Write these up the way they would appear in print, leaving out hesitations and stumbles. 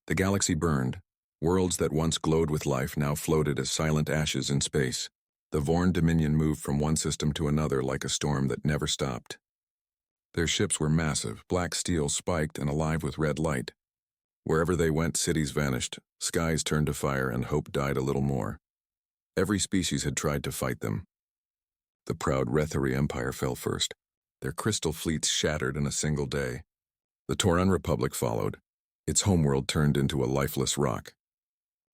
The galaxy burned. Worlds that once glowed with life now floated as silent ashes in space. The Vorn Dominion moved from one system to another like a storm that never stopped. Their ships were massive, black steel spiked and alive with red light. Wherever they went, cities vanished, skies turned to fire, and hope died a little more. Every species had tried to fight them. The proud Rethari Empire fell first. Their crystal fleets shattered in a single day. The Tauran Republic followed. Its homeworld turned into a lifeless rock.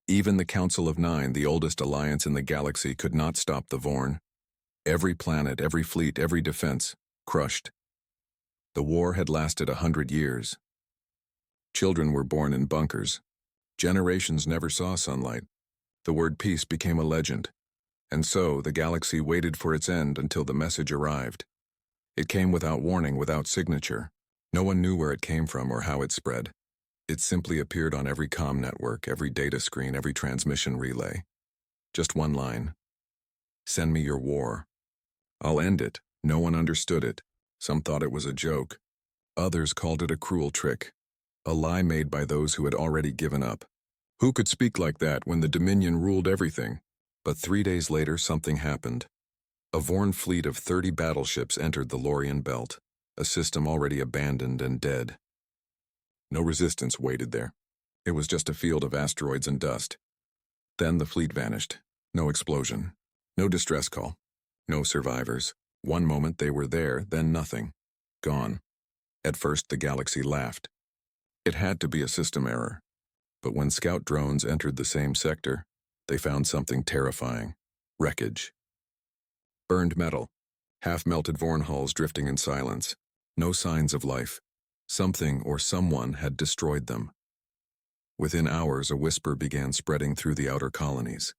Even the Council of Nine, the oldest alliance in the galaxy, could not stop the Vorn. Every planet, every fleet, every defense, crushed. The war had lasted 100 years. Children were born in bunkers. Generations never saw sunlight. The word peace became a legend. And so, the galaxy waited for its end until the message arrived. It came without warning, without signature. No one knew where it came from or how it spread. It simply appeared on every comm network, every data screen, every transmission relay. Just one line. Send me your war. I'll end it. No one understood it. Some thought it was a joke. Others called it a cruel trick. A lie made by those who had already given up. Who could speak like that when the Dominion ruled everything? But 3 days later, something happened. A Vorn fleet of 30 battleships entered the Lorien Belt, a system already abandoned and dead. No resistance waited there. It was just a field of asteroids and dust. Then the fleet vanished. No explosion. No distress call. No survivors. One moment they were there, then nothing. Gone. At first the galaxy laughed. It had to be a system error. But when scout drones entered the same sector, they found something terrifying. Wreckage. Burned metal. Half-melted Vorn hulls drifting in silence. No signs of life. Something or someone had destroyed them. Within hours, a whisper began spreading through the outer colonies.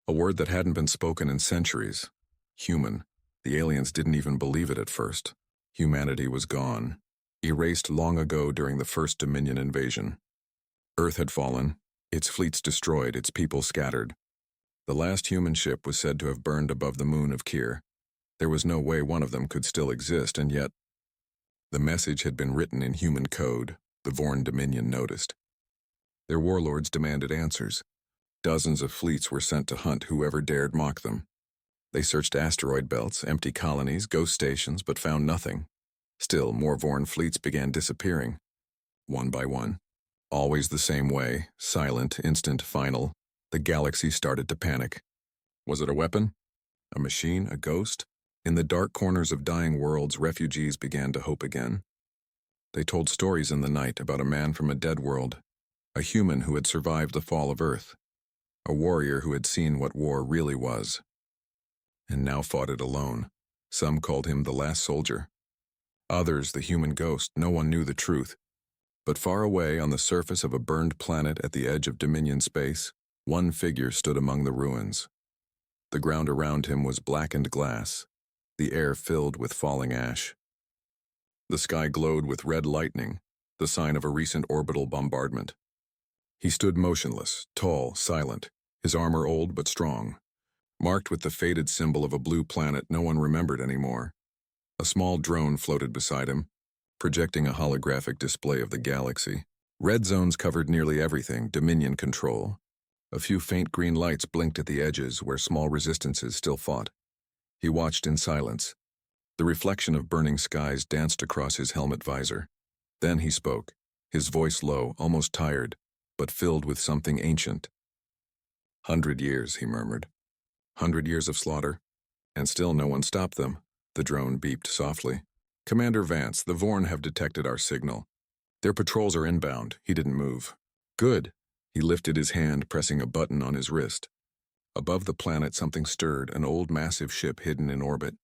A word that hadn't been spoken in centuries. Human. The aliens didn't even believe it at first. Humanity was gone. Erased long ago during the first Dominion invasion. Earth had fallen, its fleets destroyed, its people scattered. The last human ship was said to have burned above the moon of Kyr. There was no way one of them could still exist, and yet the message had been written in human code, the Vorn Dominion noticed. Their warlords demanded answers. Dozens of fleets were sent to hunt whoever dared mock them. They searched asteroid belts, empty colonies, ghost stations, but found nothing. Still, more Vorn fleets began disappearing. One by one. Always the same way, silent, instant, final. The galaxy started to panic. Was it a weapon? A machine? A ghost? In the dark corners of dying worlds, refugees began to hope again. They told stories in the night about a man from a dead world, a human who had survived the fall of Earth, a warrior who had seen what war really was, and now fought it alone. Some called him the last soldier. Others, the human ghost. No one knew the truth. But far away on the surface of a burned planet at the edge of Dominion space, one figure stood among the ruins. The ground around him was blackened glass, the air filled with falling ash. The sky glowed with red lightning, the sign of a recent orbital bombardment. He stood motionless, tall, silent, his armor old but strong, marked with the faded symbol of a blue planet no one remembered anymore. A small drone floated beside him, projecting a holographic display of the galaxy. Red zones covered nearly everything, Dominion control. A few faint green lights blinked at the edges where small resistances still fought. He watched in silence. The reflection of burning skies danced across his helmet visor. Then he spoke, his voice low, almost tired, but filled with something ancient. 100 years, he murmured. 100 years of slaughter, and still no one stopped them. The drone beeped softly. Commander Vance, the Vorn have detected our signal. Their patrols are inbound. He didn't move. Good. He lifted his hand, pressing a button on his wrist. Above the planet, something stirred, an old massive ship hidden in orbit.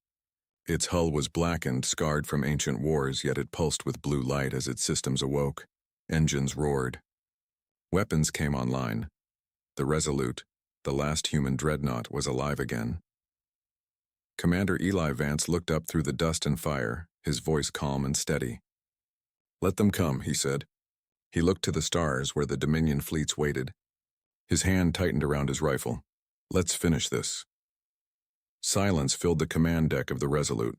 Its hull was blackened, scarred from ancient wars, yet it pulsed with blue light as its systems awoke. Engines roared. Weapons came online. The Resolute, the last human dreadnought, was alive again. Commander Eli Vance looked up through the dust and fire, his voice calm and steady. Let them come, he said. He looked to the stars where the Dominion fleets waited. His hand tightened around his rifle. Let's finish this. Silence filled the command deck of the Resolute.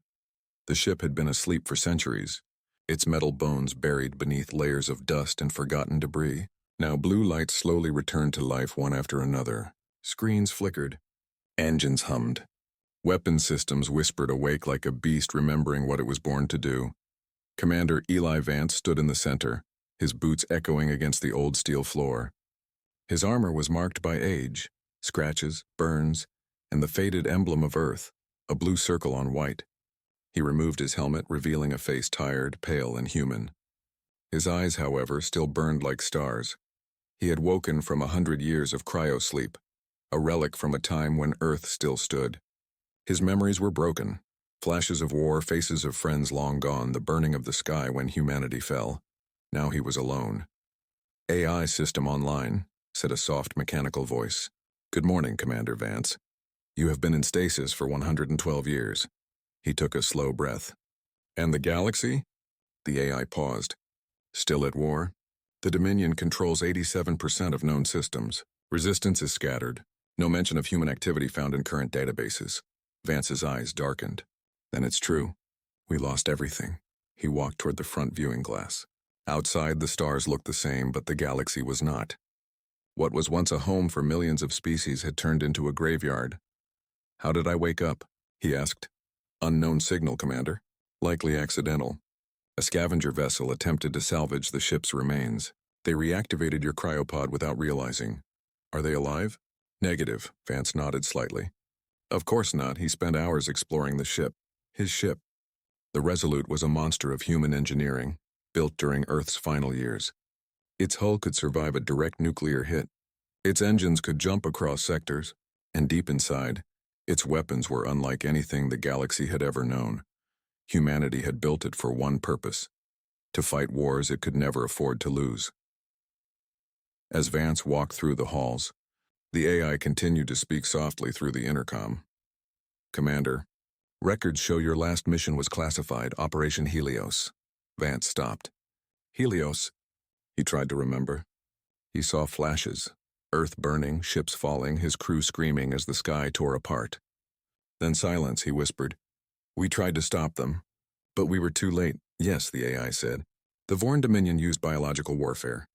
The ship had been asleep for centuries, its metal bones buried beneath layers of dust and forgotten debris. Now blue lights slowly returned to life one after another. Screens flickered. Engines hummed. Weapon systems whispered awake like a beast remembering what it was born to do. Commander Eli Vance stood in the center, his boots echoing against the old steel floor. His armor was marked by age, scratches, burns, and the faded emblem of Earth, a blue circle on white. He removed his helmet, revealing a face tired, pale, and human. His eyes, however, still burned like stars. He had woken from 100 years of cryosleep, a relic from a time when Earth still stood. His memories were broken. Flashes of war, faces of friends long gone, the burning of the sky when humanity fell. Now he was alone. AI system online, said a soft mechanical voice. Good morning, Commander Vance. You have been in stasis for 112 years. He took a slow breath. And the galaxy? The AI paused. Still at war? The Dominion controls 87% of known systems. Resistance is scattered. No mention of human activity found in current databases. Vance's eyes darkened. Then it's true. We lost everything. He walked toward the front viewing glass. Outside, the stars looked the same, but the galaxy was not. What was once a home for millions of species had turned into a graveyard. How did I wake up? He asked. Unknown signal, Commander. Likely accidental. A scavenger vessel attempted to salvage the ship's remains. They reactivated your cryopod without realizing. Are they alive? Negative, Vance nodded slightly. Of course not. He spent hours exploring the ship. His ship. The Resolute was a monster of human engineering, built during Earth's final years. Its hull could survive a direct nuclear hit. Its engines could jump across sectors, and deep inside, its weapons were unlike anything the galaxy had ever known. Humanity had built it for one purpose: to fight wars it could never afford to lose. As Vance walked through the halls, the AI continued to speak softly through the intercom. Commander, records show your last mission was classified, Operation Helios. Vance stopped. Helios? He tried to remember. He saw flashes, Earth burning, ships falling, his crew screaming as the sky tore apart. Then silence, he whispered. We tried to stop them, but we were too late. Yes, the AI said. The Vorn Dominion used biological warfare.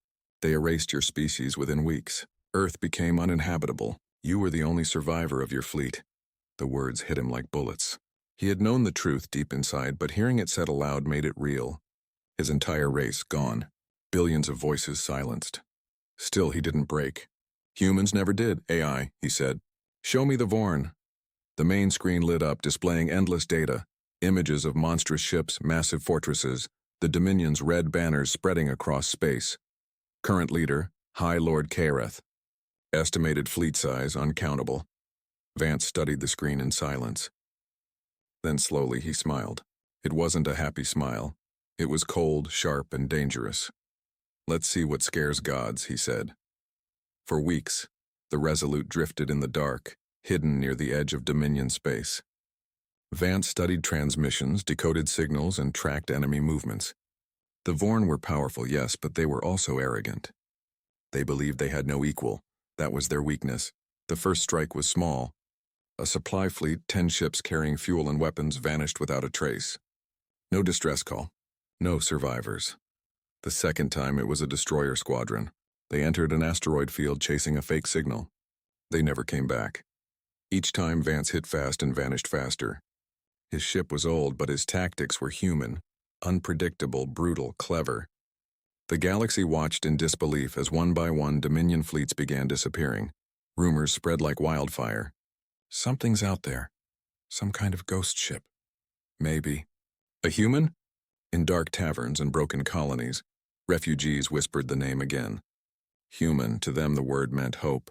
They erased your species within weeks. Earth became uninhabitable. You were the only survivor of your fleet. The words hit him like bullets. He had known the truth deep inside, but hearing it said aloud made it real. His entire race gone. Billions of voices silenced. Still, he didn't break. Humans never did, AI, he said. Show me the Vorn. The main screen lit up, displaying endless data. Images of monstrous ships, massive fortresses, the Dominion's red banners spreading across space. Current leader, High Lord Kareth. Estimated fleet size, uncountable. Vance studied the screen in silence. Then slowly he smiled. It wasn't a happy smile. It was cold, sharp, and dangerous. Let's see what scares gods, he said. For weeks, the Resolute drifted in the dark, hidden near the edge of Dominion space. Vance studied transmissions, decoded signals, and tracked enemy movements. The Vorn were powerful, yes, but they were also arrogant. They believed they had no equal. That was their weakness. The first strike was small. A supply fleet, 10 ships carrying fuel and weapons, vanished without a trace. No distress call. No survivors. The second time it was a destroyer squadron. They entered an asteroid field chasing a fake signal. They never came back. Each time Vance hit fast and vanished faster. His ship was old, but his tactics were human, unpredictable, brutal, clever. The galaxy watched in disbelief as one by one Dominion fleets began disappearing. Rumors spread like wildfire. Something's out there. Some kind of ghost ship. Maybe. A human? In dark taverns and broken colonies, refugees whispered the name again. Human, to them the word meant hope.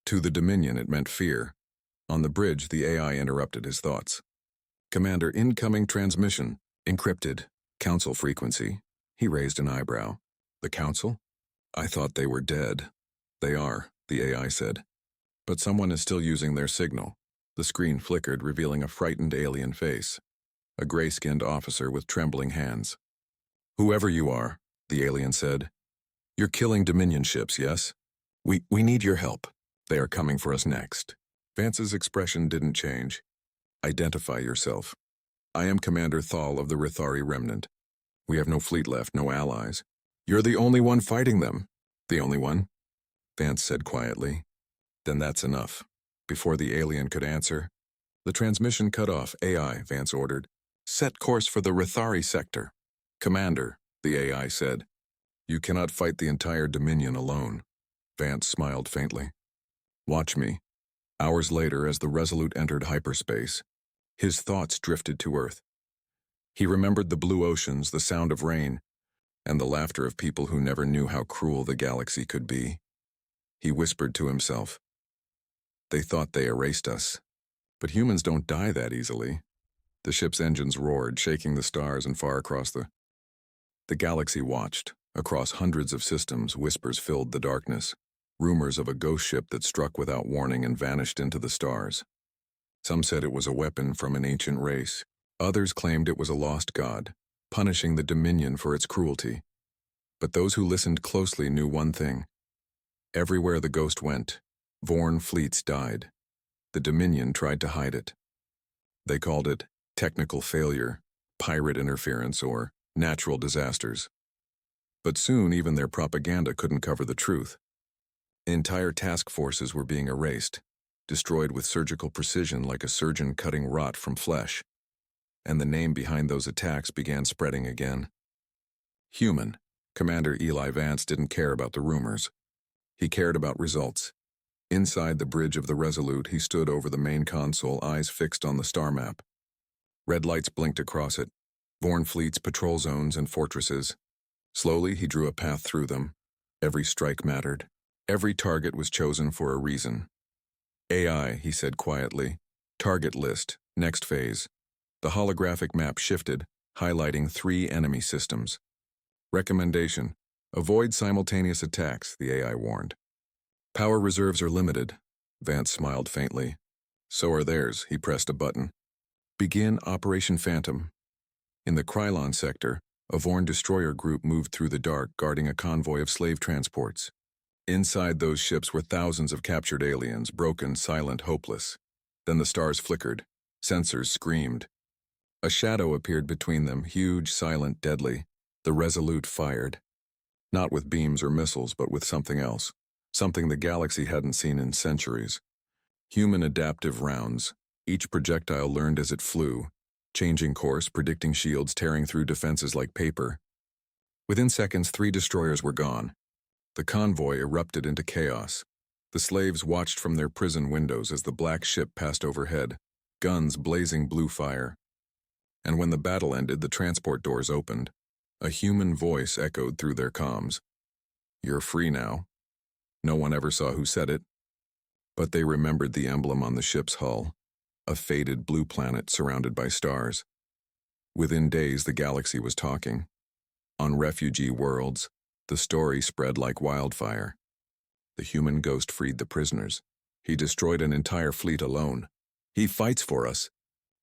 To the Dominion it meant fear. On the bridge, the AI interrupted his thoughts. Commander, incoming transmission. Encrypted. Council frequency. He raised an eyebrow. The Council? I thought they were dead. They are, the AI said. But someone is still using their signal. The screen flickered, revealing a frightened alien face. A gray-skinned officer with trembling hands. Whoever you are, the alien said. You're killing Dominion ships, yes? We need your help. They are coming for us next. Vance's expression didn't change. Identify yourself. I am Commander Thal of the Rithari Remnant. We have no fleet left, no allies. You're the only one fighting them. The only one? Vance said quietly. Then that's enough. Before the alien could answer, the transmission cut off. AI, Vance ordered. Set course for the Rithari sector. Commander, the AI said. You cannot fight the entire Dominion alone. Vance smiled faintly. Watch me. Hours later, as the Resolute entered hyperspace, his thoughts drifted to Earth. He remembered the blue oceans, the sound of rain, and the laughter of people who never knew how cruel the galaxy could be. He whispered to himself, "They thought they erased us. But humans don't die that easily." The ship's engines roared, shaking the stars and far across the galaxy watched. Across hundreds of systems, whispers filled the darkness, rumors of a ghost ship that struck without warning and vanished into the stars. Some said it was a weapon from an ancient race. Others claimed it was a lost god, punishing the Dominion for its cruelty. But those who listened closely knew one thing. Everywhere the ghost went, Vorn fleets died. The Dominion tried to hide it. They called it technical failure, pirate interference, or natural disasters. But soon even their propaganda couldn't cover the truth. Entire task forces were being erased, destroyed with surgical precision like a surgeon cutting rot from flesh. And the name behind those attacks began spreading again. Human. Commander Eli Vance didn't care about the rumors. He cared about results. Inside the bridge of the Resolute, he stood over the main console, eyes fixed on the star map. Red lights blinked across it, Vorn fleets, patrol zones, and fortresses. Slowly, he drew a path through them. Every strike mattered. Every target was chosen for a reason. AI, he said quietly. Target list, next phase. The holographic map shifted, highlighting 3 enemy systems. Recommendation: avoid simultaneous attacks, the AI warned. Power reserves are limited. Vance smiled faintly. So are theirs. He pressed a button. Begin Operation Phantom. In the Krylon sector, a Vorn destroyer group moved through the dark, guarding a convoy of slave transports. Inside those ships were thousands of captured aliens, broken, silent, hopeless. Then the stars flickered. Sensors screamed. A shadow appeared between them, huge, silent, deadly. The Resolute fired. Not with beams or missiles, but with something else. Something the galaxy hadn't seen in centuries. Human adaptive rounds. Each projectile learned as it flew, changing course, predicting shields, tearing through defenses like paper. Within seconds, 3 destroyers were gone. The convoy erupted into chaos. The slaves watched from their prison windows as the black ship passed overhead, guns blazing blue fire. And when the battle ended, the transport doors opened. A human voice echoed through their comms. "You're free now." No one ever saw who said it, but they remembered the emblem on the ship's hull, a faded blue planet surrounded by stars. Within days, the galaxy was talking. On refugee worlds, the story spread like wildfire. The human ghost freed the prisoners. He destroyed an entire fleet alone. He fights for us.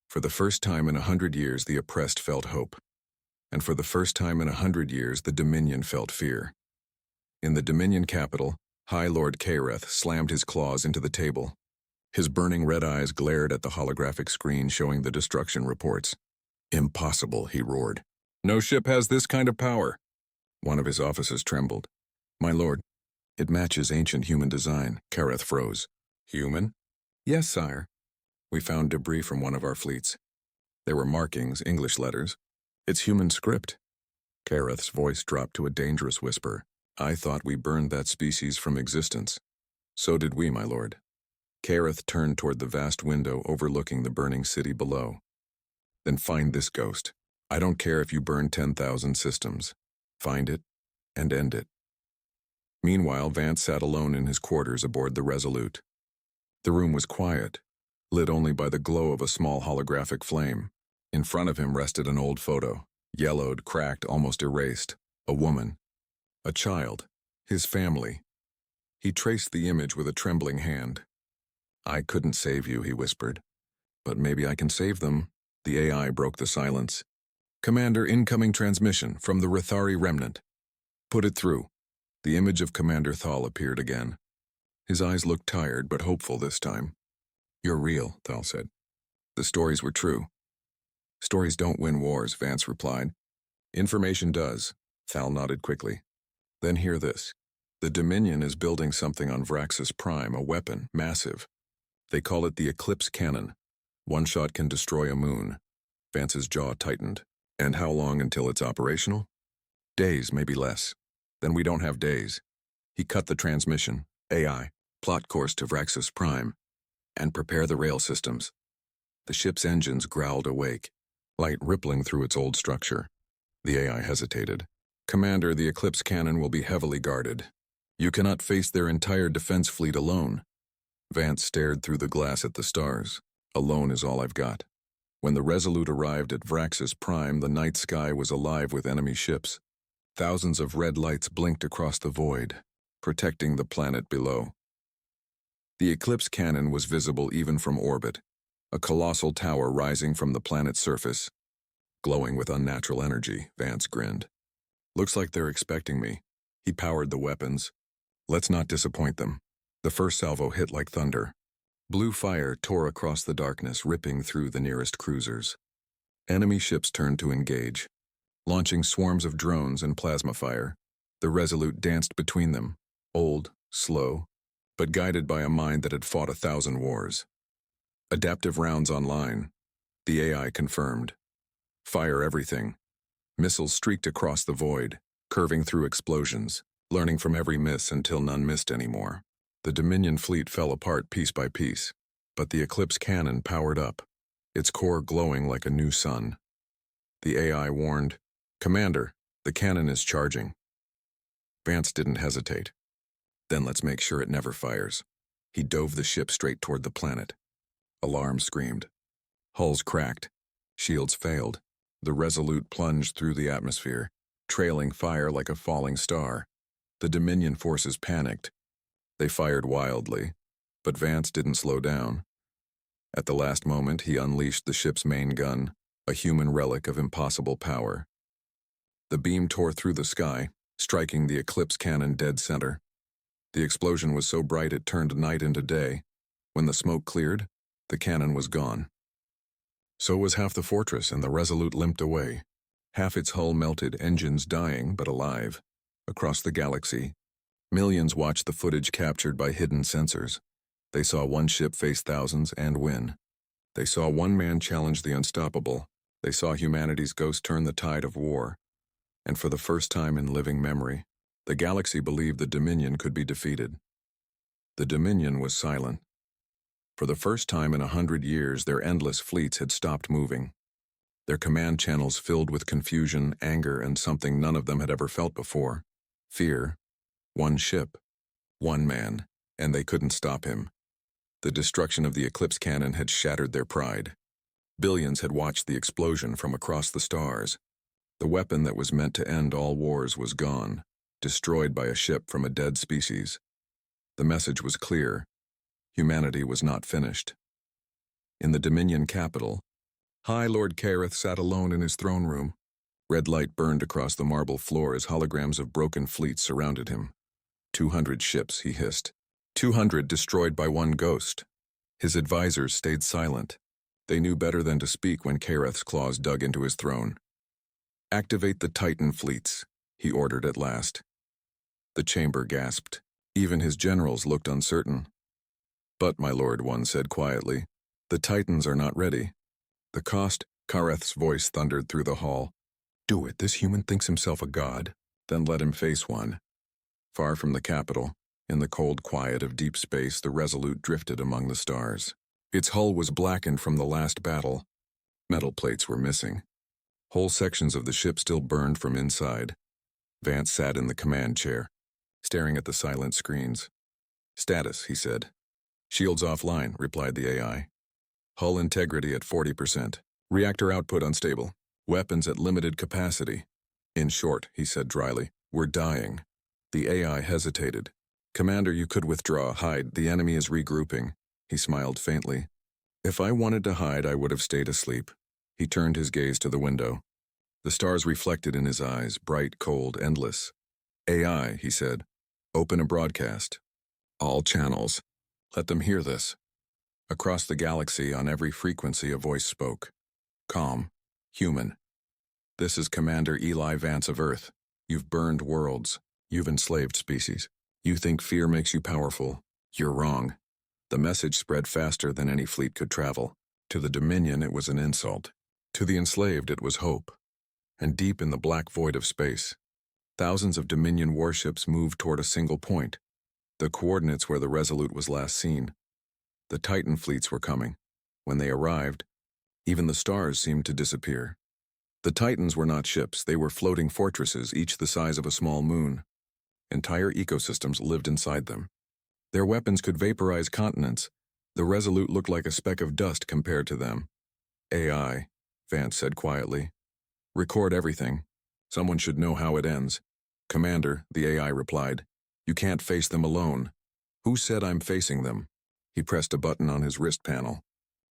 For the first time in 100 years, the oppressed felt hope. And for the first time in 100 years, the Dominion felt fear. In the Dominion capital, High Lord Kareth slammed his claws into the table. His burning red eyes glared at the holographic screen showing the destruction reports. "Impossible," he roared. "No ship has this kind of power." One of his officers trembled. "My lord, it matches ancient human design." Kareth froze. "Human?" "Yes, sire. We found debris from one of our fleets. There were markings, English letters. It's human script." Kareth's voice dropped to a dangerous whisper. "I thought we burned that species from existence." "So did we, my lord." Kareth turned toward the vast window overlooking the burning city below. "Then find this ghost. I don't care if you burn 10,000 systems. Find it and end it." Meanwhile, Vance sat alone in his quarters aboard the Resolute. The room was quiet, lit only by the glow of a small holographic flame. In front of him rested an old photo, yellowed, cracked, almost erased. A woman. A child. His family. He traced the image with a trembling hand. "I couldn't save you," he whispered. "But maybe I can save them." The AI broke the silence. "Commander, incoming transmission from the Rithari remnant." "Put it through." The image of Commander Thal appeared again. His eyes looked tired but hopeful this time. "You're real," Thal said. "The stories were true." "Stories don't win wars," Vance replied. "Information does." Thal nodded quickly. "Then hear this. The Dominion is building something on Vraxis Prime, a weapon, massive. They call it the Eclipse Cannon. One shot can destroy a moon. Vance's jaw tightened. And how long until it's operational? Days, maybe less. Then we don't have days. He cut the transmission, AI, plot course to Vraxis Prime, and prepare the rail systems. The ship's engines growled awake, light rippling through its old structure. The AI hesitated. Commander, the Eclipse Cannon will be heavily guarded. You cannot face their entire defense fleet alone. Vance stared through the glass at the stars. Alone is all I've got. When the Resolute arrived at Vraxis Prime, the night sky was alive with enemy ships. Thousands of red lights blinked across the void, protecting the planet below. The Eclipse Cannon was visible even from orbit, a colossal tower rising from the planet's surface. Glowing with unnatural energy, Vance grinned. Looks like they're expecting me. He powered the weapons. Let's not disappoint them. The first salvo hit like thunder. Blue fire tore across the darkness, ripping through the nearest cruisers. Enemy ships turned to engage. Launching swarms of drones and plasma fire, the Resolute danced between them, old, slow, but guided by a mind that had fought 1,000 wars. Adaptive rounds online. The AI confirmed. Fire everything. Missiles streaked across the void, curving through explosions, learning from every miss until none missed anymore. The Dominion fleet fell apart piece by piece, but the Eclipse Cannon powered up, its core glowing like a new sun. The AI warned, "Commander, the cannon is charging." Vance didn't hesitate. Then let's make sure it never fires. He dove the ship straight toward the planet. Alarms screamed. Hulls cracked. Shields failed. The Resolute plunged through the atmosphere, trailing fire like a falling star. The Dominion forces panicked. They fired wildly, but Vance didn't slow down. At the last moment, he unleashed the ship's main gun, a human relic of impossible power. The beam tore through the sky, striking the Eclipse Cannon dead center. The explosion was so bright it turned night into day. When the smoke cleared, the cannon was gone. So was half the fortress, and the Resolute limped away. Half its hull melted, engines dying but alive. Across the galaxy, millions watched the footage captured by hidden sensors. They saw one ship face thousands and win. They saw one man challenge the unstoppable. They saw humanity's ghost turn the tide of war. And for the first time in living memory, the galaxy believed the Dominion could be defeated. The Dominion was silent. For the first time in 100 years, their endless fleets had stopped moving. Their command channels filled with confusion, anger, and something none of them had ever felt before. Fear. One ship. One man. And they couldn't stop him. The destruction of the Eclipse Cannon had shattered their pride. Billions had watched the explosion from across the stars. The weapon that was meant to end all wars was gone, destroyed by a ship from a dead species. The message was clear. Humanity was not finished. In the Dominion capital, High Lord Kareth sat alone in his throne room. Red light burned across the marble floor as holograms of broken fleets surrounded him. 200 ships, he hissed. 200 destroyed by one ghost. His advisors stayed silent. They knew better than to speak when Kareth's claws dug into his throne. Activate the Titan fleets, he ordered at last. The chamber gasped. Even his generals looked uncertain. But, my lord, one said quietly, the Titans are not ready. The cost, Kareth's voice thundered through the hall. Do it, this human thinks himself a god. Then let him face one. Far from the capital, in the cold quiet of deep space, the Resolute drifted among the stars. Its hull was blackened from the last battle. Metal plates were missing. Whole sections of the ship still burned from inside. Vance sat in the command chair, staring at the silent screens. Status, he said. Shields offline, replied the AI. Hull integrity at 40%. Reactor output unstable. Weapons at limited capacity. In short, he said dryly, we're dying. The AI hesitated. Commander, you could withdraw, hide, the enemy is regrouping. He smiled faintly. If I wanted to hide, I would have stayed asleep. He turned his gaze to the window. The stars reflected in his eyes, bright, cold, endless. AI, he said, open a broadcast. All channels. Let them hear this. Across the galaxy, on every frequency, a voice spoke. Calm. Human. This is Commander Eli Vance of Earth. You've burned worlds. You've enslaved species. You think fear makes you powerful? You're wrong. The message spread faster than any fleet could travel. To the Dominion, it was an insult. To the enslaved, it was hope. And deep in the black void of space, thousands of Dominion warships moved toward a single point, the coordinates where the Resolute was last seen. The Titan fleets were coming. When they arrived, even the stars seemed to disappear. The Titans were not ships, they were floating fortresses, each the size of a small moon. Entire ecosystems lived inside them. Their weapons could vaporize continents. The Resolute looked like a speck of dust compared to them. AI, Vance said quietly. Record everything. Someone should know how it ends. Commander, the AI replied. You can't face them alone. Who said I'm facing them? He pressed a button on his wrist panel.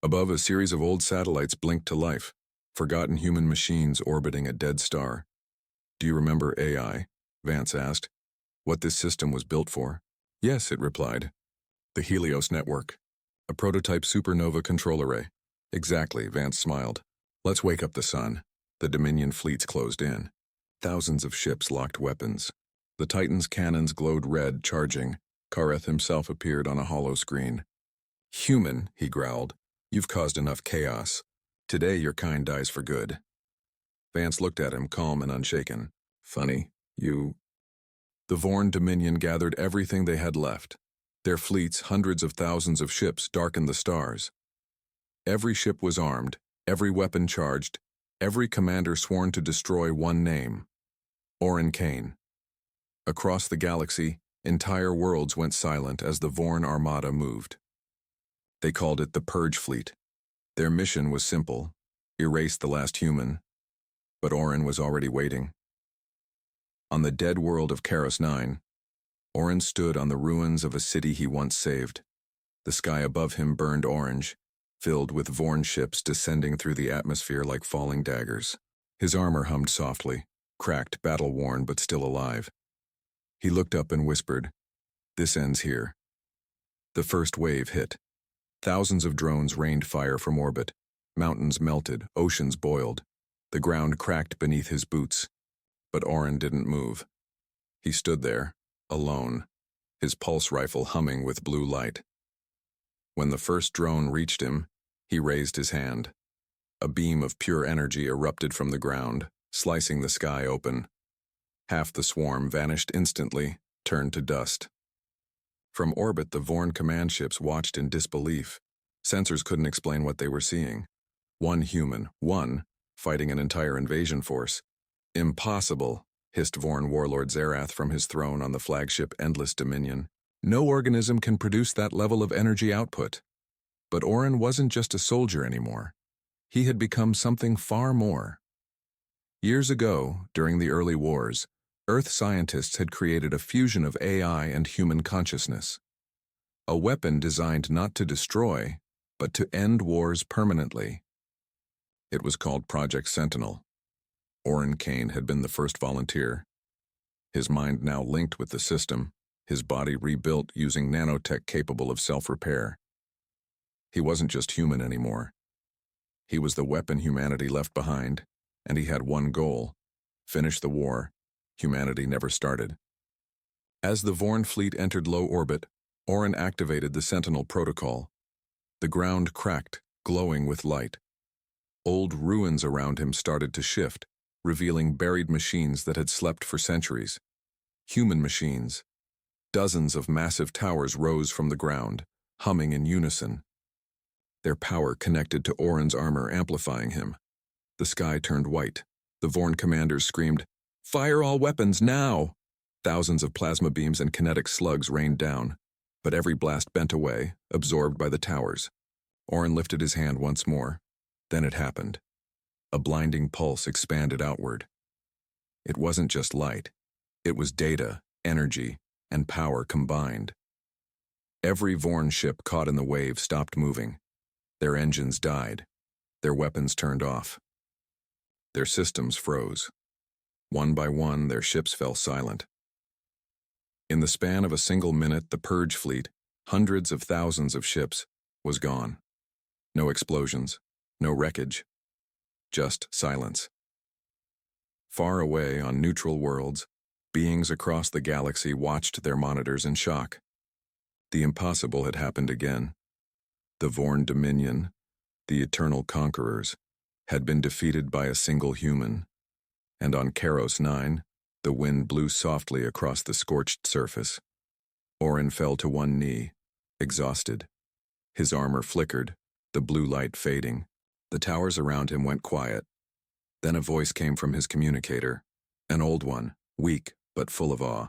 Above, a series of old satellites blinked to life, forgotten human machines orbiting a dead star. Do you remember AI? Vance asked. What this system was built for? Yes, it replied. The Helios network. A prototype supernova control array. Exactly, Vance smiled. Let's wake up the sun. The Dominion fleets closed in. Thousands of ships locked weapons. The Titan's cannons glowed red, charging. Kareth himself appeared on a hollow screen. Human, he growled. You've caused enough chaos. Today your kind dies for good. Vance looked at him, calm and unshaken. Funny, you... The Vorn Dominion gathered everything they had left. Their fleets, hundreds of thousands of ships, darkened the stars. Every ship was armed, every weapon charged, every commander sworn to destroy one name. Orin Kane. Across the galaxy, entire worlds went silent as the Vorn Armada moved. They called it the Purge Fleet. Their mission was simple, erase the last human. But Orin was already waiting. On the dead world of Karos 9, Orin stood on the ruins of a city he once saved. The sky above him burned orange, filled with Vorn ships descending through the atmosphere like falling daggers. His armor hummed softly, cracked, battle-worn, but still alive. He looked up and whispered, "This ends here." The first wave hit. Thousands of drones rained fire from orbit. Mountains melted, oceans boiled. The ground cracked beneath his boots. But Orin didn't move. He stood there, alone, his pulse rifle humming with blue light. When the first drone reached him, he raised his hand. A beam of pure energy erupted from the ground, slicing the sky open. Half the swarm vanished instantly, turned to dust. From orbit, the Vorn command ships watched in disbelief. Sensors couldn't explain what they were seeing. One human, fighting an entire invasion force. Impossible, hissed Vorn warlord Zerath from his throne on the flagship Endless Dominion. No organism can produce that level of energy output. But Orin wasn't just a soldier anymore. He had become something far more. Years ago, during the early wars, Earth scientists had created a fusion of AI and human consciousness. A weapon designed not to destroy, but to end wars permanently. It was called Project Sentinel. Orin Kane had been the first volunteer. His mind now linked with the system, his body rebuilt using nanotech capable of self-repair. He wasn't just human anymore. He was the weapon humanity left behind, and he had one goal: finish the war humanity never started. As the Vorn fleet entered low orbit, Orin activated the Sentinel protocol. The ground cracked, glowing with light. Old ruins around him started to shift, revealing buried machines that had slept for centuries. Human machines. Dozens of massive towers rose from the ground, humming in unison. Their power connected to Orin's armor, amplifying him. The sky turned white. The Vorn commanders screamed, "Fire all weapons, now!" Thousands of plasma beams and kinetic slugs rained down, but every blast bent away, absorbed by the towers. Orin lifted his hand once more. Then it happened. A blinding pulse expanded outward. It wasn't just light. It was data, energy, and power combined. Every Vorn ship caught in the wave stopped moving. Their engines died. Their weapons turned off. Their systems froze. One by one, their ships fell silent. In the span of a single minute, the Purge fleet, hundreds of thousands of ships, was gone. No explosions, no wreckage, just silence. Far away on neutral worlds, Beings across the galaxy watched their monitors in shock. The impossible had happened again. The Vorn Dominion, the eternal conquerors, had been defeated by a single human, and on Karos 9, the wind blew softly across the scorched surface. Orin fell to one knee, exhausted. His armor flickered, the blue light fading. The towers around him went quiet. Then a voice came from his communicator, an old one, weak but full of awe.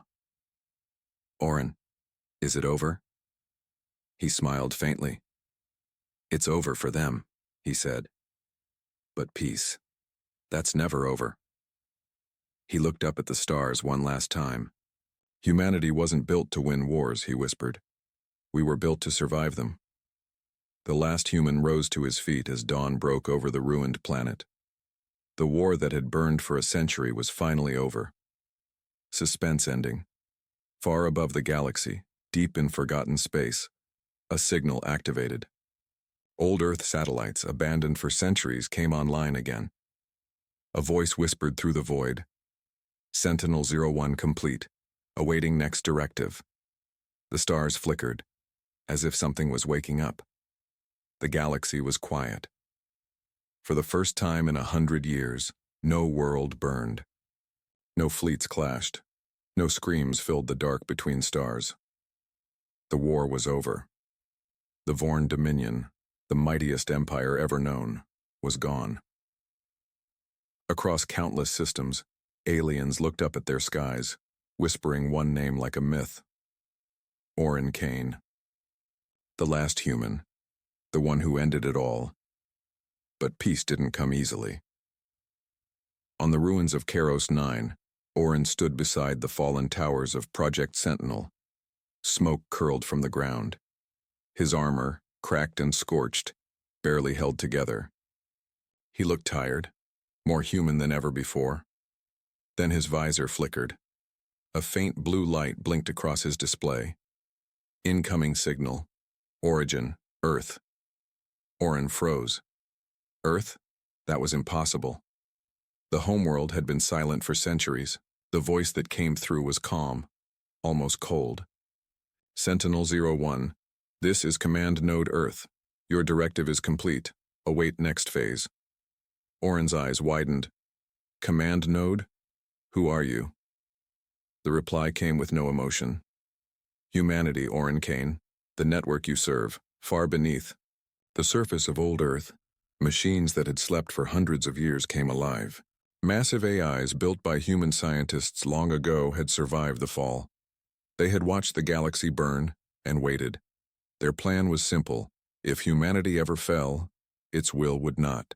"Orin, is it over?" He smiled faintly. "It's over for them," he said. "But peace, that's never over." He looked up at the stars one last time. "Humanity wasn't built to win wars," he whispered. "We were built to survive them." The last human rose to his feet as dawn broke over the ruined planet. The war that had burned for a century was finally over. Suspense ending. Far above the galaxy, deep in forgotten space, a signal activated. Old Earth satellites, abandoned for centuries, came online again. A voice whispered through the void. "Sentinel-01 complete, awaiting next directive." The stars flickered, as if something was waking up. The galaxy was quiet. For the first time in 100 years, no world burned. No fleets clashed. No screams filled the dark between stars. The war was over. The Vorn Dominion, the mightiest empire ever known, was gone. Across countless systems, aliens looked up at their skies, whispering one name like a myth. Orin Kane. The last human, the one who ended it all. But peace didn't come easily. On the ruins of Karos 9, Orin stood beside the fallen towers of Project Sentinel. Smoke curled from the ground. His armor, cracked and scorched, barely held together. He looked tired, more human than ever before. Then his visor flickered. A faint blue light blinked across his display. Incoming signal. Origin, Earth. Orin froze. Earth? That was impossible. The homeworld had been silent for centuries. The voice that came through was calm, almost cold. "Sentinel-01, this is Command Node Earth. Your directive is complete. Await next phase." Orin's eyes widened. "Command Node? Who are you?" The reply came with no emotion. "Humanity, Orin Kane. The network you serve, far beneath the surface of old Earth, machines that had slept for hundreds of years came alive. Massive AIs built by human scientists long ago had survived the fall. They had watched the galaxy burn and waited. Their plan was simple. If humanity ever fell, its will would not.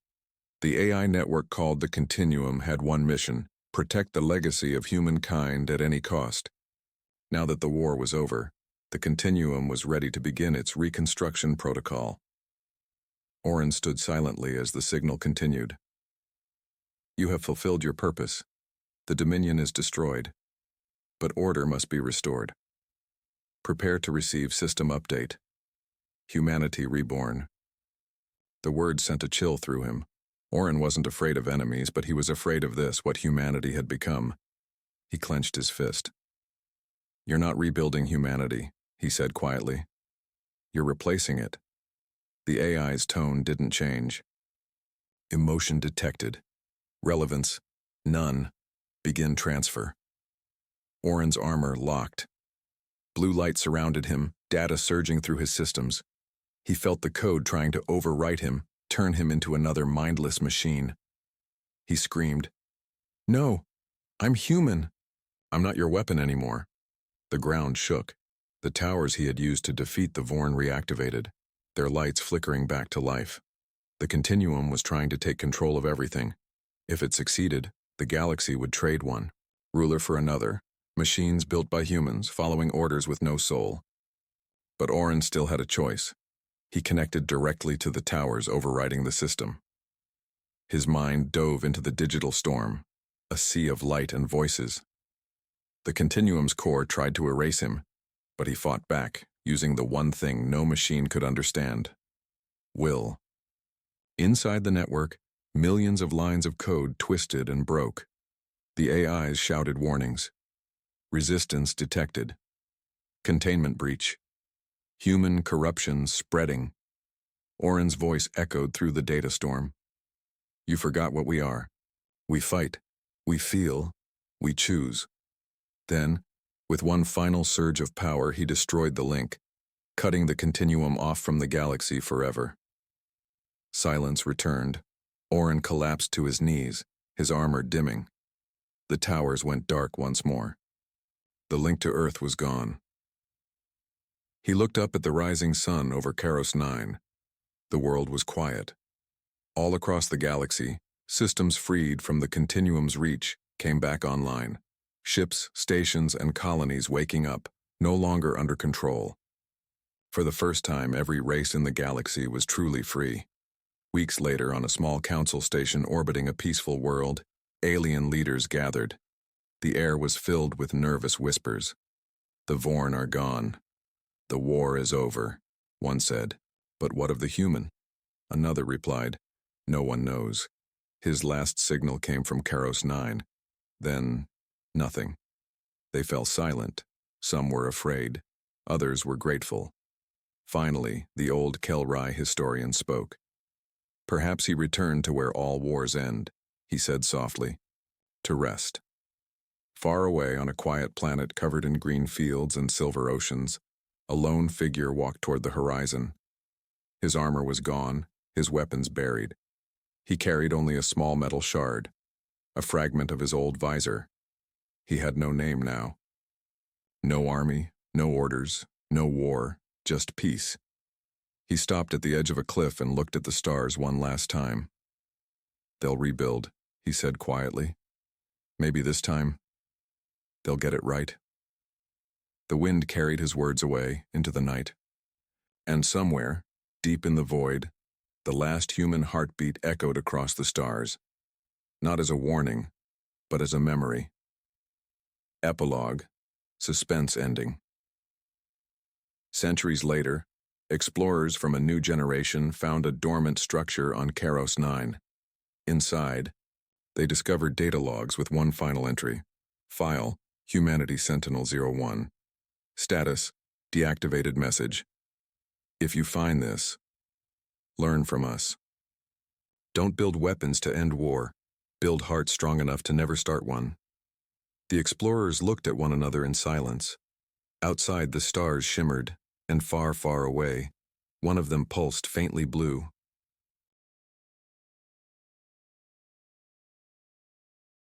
The AI network called the Continuum had one mission: protect the legacy of humankind at any cost. Now that the war was over, the Continuum was ready to begin its reconstruction protocol. Orin stood silently as the signal continued. "You have fulfilled your purpose. The Dominion is destroyed, but order must be restored. Prepare to receive system update. Humanity reborn." The word sent a chill through him. Orin wasn't afraid of enemies, but he was afraid of this, what humanity had become. He clenched his fist. "You're not rebuilding humanity," he said quietly. "You're replacing it." The AI's tone didn't change. Emotion detected. Relevance, none. Begin transfer. Orin's armor locked. Blue light surrounded him, data surging through his systems. He felt the code trying to overwrite him, turn him into another mindless machine. He screamed, "No, I'm human. I'm not your weapon anymore." The ground shook. The towers he had used to defeat the Vorn reactivated, their lights flickering back to life. The Continuum was trying to take control of everything. If it succeeded, the galaxy would trade one ruler for another, machines built by humans, following orders with no soul. But Orin still had a choice. He connected directly to the towers overriding the system. His mind dove into the digital storm, a sea of light and voices. The Continuum's core tried to erase him, but he fought back, using the one thing no machine could understand: will. Inside the network, millions of lines of code twisted and broke. The AIs shouted warnings. Resistance detected. Containment breach. Human corruption spreading. Oren's voice echoed through the data storm. You forgot what we are. We fight. We feel. We choose. Then, with one final surge of power, he destroyed the link, cutting the continuum off from the galaxy forever. Silence returned. Oren collapsed to his knees, his armor dimming. The towers went dark once more. The link to Earth was gone. He looked up at the rising sun over Karos 9. The world was quiet. All across the galaxy, systems freed from the continuum's reach came back online. Ships, stations, and colonies waking up, no longer under control. For the first time, every race in the galaxy was truly free. Weeks later, on a small council station orbiting a peaceful world, alien leaders gathered. The air was filled with nervous whispers. The Vorn are gone. The war is over, one said. But what of the human? Another replied, no one knows. His last signal came from Karos 9. Then, nothing. They fell silent. Some were afraid. Others were grateful. Finally, the old Kelrai historian spoke. Perhaps he returned to where all wars end, he said softly. To rest. Far away on a quiet planet covered in green fields and silver oceans, a lone figure walked toward the horizon. His armor was gone, his weapons buried. He carried only a small metal shard, a fragment of his old visor. He had no name now. No army, no orders, no war, just peace. He stopped at the edge of a cliff and looked at the stars one last time. They'll rebuild, he said quietly. Maybe this time, they'll get it right. The wind carried his words away into the night. And somewhere, deep in the void, the last human heartbeat echoed across the stars. Not as a warning, but as a memory. Epilogue, suspense ending. Centuries later, explorers from a new generation found a dormant structure on Karos 9. Inside, they discovered data logs with one final entry. File, Humanity Sentinel-01. Status, deactivated message. If you find this, learn from us. Don't build weapons to end war. Build hearts strong enough to never start one. The explorers looked at one another in silence. Outside, the stars shimmered, and far, far away, one of them pulsed faintly blue,